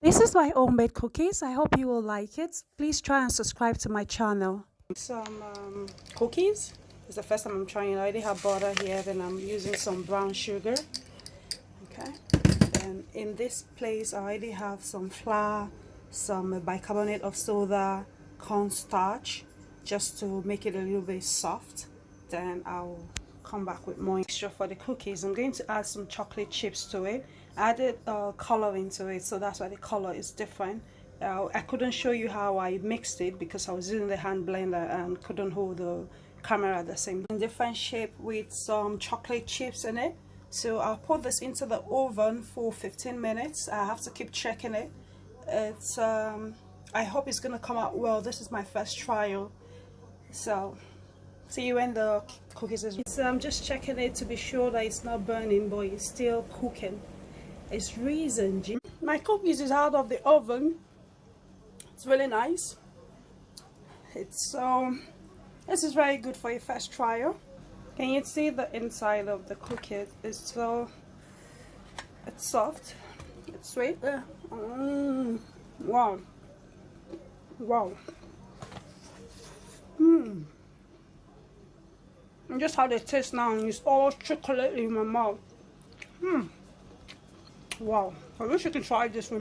This is my homemade cookies. I hope you will like it. Please try and subscribe to my channel. Some cookies. It's the first time I'm trying it. I already have butter here. Then I'm using some brown sugar. Okay. And in this place, I already have some flour, some bicarbonate of soda, cornstarch, just to make it a little bit soft. Then I'll come back with more mixture for the cookies. I'm going to add some chocolate chips to it. I added color into it, so that's why the color is different. I couldn't show you how I mixed it because I was using the hand blender and couldn't hold the camera at the same time. In different shape with some chocolate chips in it. So I'll put this into the oven for 15 minutes. I have to keep checking it. It's I hope it's gonna come out well. This is my first trial. So see you when the cookies is. So I'm just checking it to be sure that it's not burning, but it's still cooking. It's reasoned. My cookies is out of the oven. It's really nice. It's this is very good for your first trial. Can you see the inside of the cookie? It's soft. It's sweet. Wow. Wow. And just how they taste now, it's all chocolate in my mouth. Wow. I wish you could try this one.